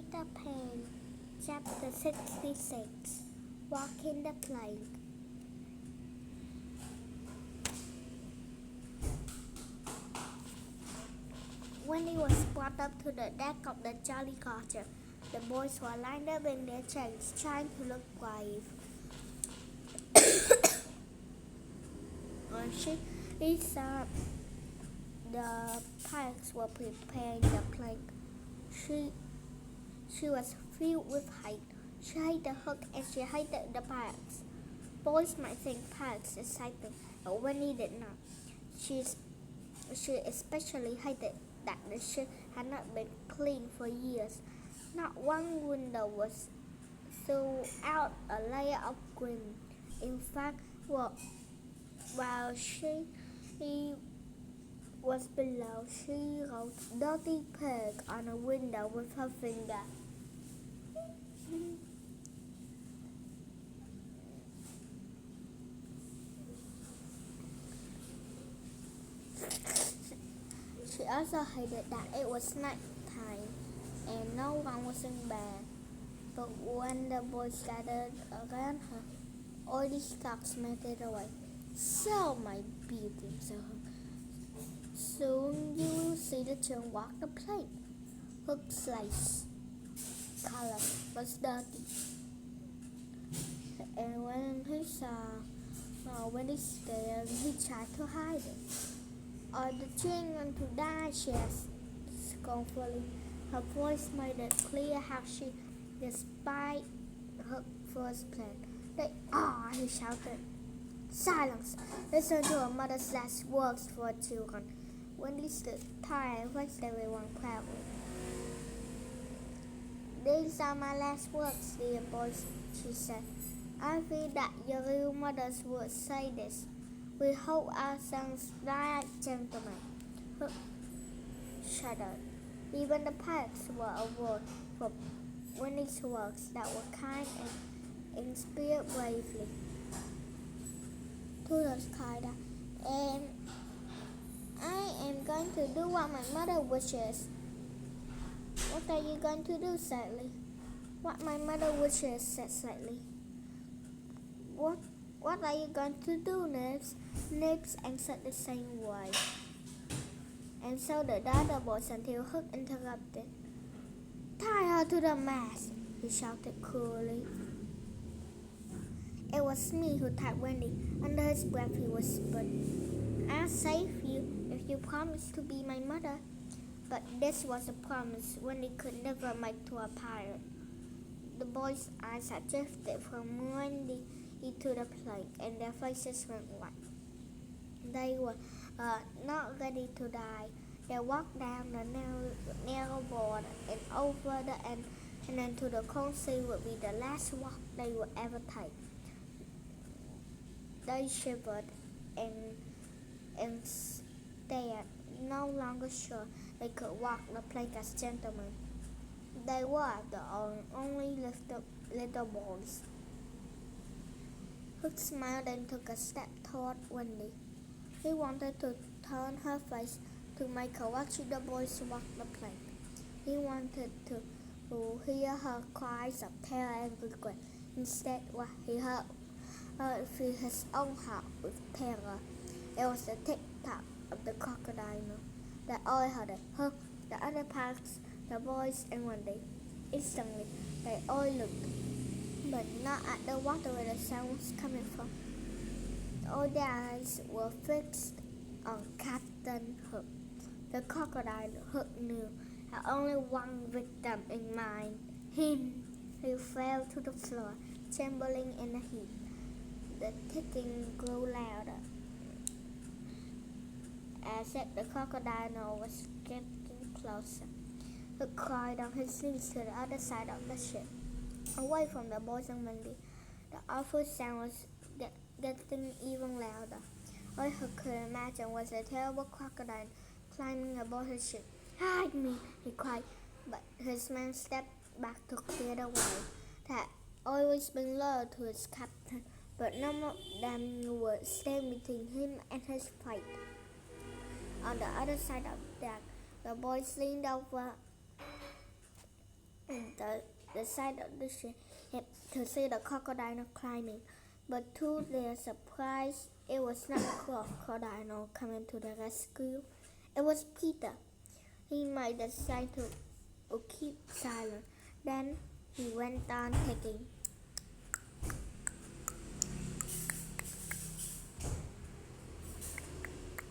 Peter Pan, Chapter 66, Walking the Plank. When he was brought up to the deck of the Jolly Roger, the boys were lined up in their chairs, trying to look brave. When she saw the pirates were preparing the plank, she was filled with hate. She hated Hook and she hated the pirates. Boys might think pirates exciting, but Wendy did not. She especially hated that the ship had not been cleaned for years. Not one window was throughout a layer of green. In fact, while she was below, she wrote "Dirty Pig" on a window with her finger. She also hated that it was night time and no one was in bed. But when the boys gathered around her, all these thoughts melted away. "So, my beauty," said Hook, "soon you will see the children walk the plank." Hook's lace collar was dirty, and when he saw Wendy scared, he tried to hide it. "Are the children going to die?" she asked scornfully. Her voice made it clear how she despised Hook's first plan. "They are," he shouted. "Silence! Listen to her mother's last words for children." Wendy stood tall and faced everyone proudly. "These are my last words, dear boys," she said. "I fear that your real mothers would say this. We hope our sons die like gentlemen." Hook shuddered. Even the pirates were aware for Wendy's words that were kind and inspired bravely. Toodles cried out, "And I am going to do what my mother wishes." "What are you going to do?" said Lee. "What my mother wishes," said Slightly. What are you going to do, Nibs?" Nibs answered the same way. And so did the other boys until Hook interrupted. "Tie her to the mast," he shouted cruelly. "It was me who tied Wendy." Under his breath he whispered, "I'll save you if you promise to be my mother." But this was a promise Wendy could never make to a pirate. The boys' eyes had drifted from Wendy to the plank, and their faces went white. They were not ready to die. They walked down the narrow board and over the end, and then to the cold sea would be the last walk they would ever take. They shivered and stared, no longer sure they could walk the plank as gentlemen. They were the only little boys. Hook smiled and took a step toward Wendy. He wanted to turn her face to make her watch the boys walk the plank. He wanted to hear her cries of terror and regret. Instead, what he heard filled his own heart with terror. It was the tick-tock of the crocodile that all heard it. Hook, the other pirates, the boys, and Wendy. Instantly, they all looked, but not at the water where the sound was coming from. All their eyes were fixed on Captain Hook. The crocodile, Hook knew, had only one victim in mind, him. He fell to the floor, trembling in the heat. The ticking grew louder, as if the crocodile was getting closer. Hook cried on his knees to the other side of the ship, away from the boys and Wendy. The awful sound was getting even louder. All Hook could imagine was a terrible crocodile climbing aboard his ship. "Hide me!" he cried, but his men stepped back to clear the way. They had always been loyal to his captain, but none of them would stand between him and his fate. On the other side of the deck, the boys leaned over the side of the ship to see the crocodile climbing. But to their surprise, it was not a crocodile coming to the rescue. It was Peter. He made the sign to keep silent. Then he went on taking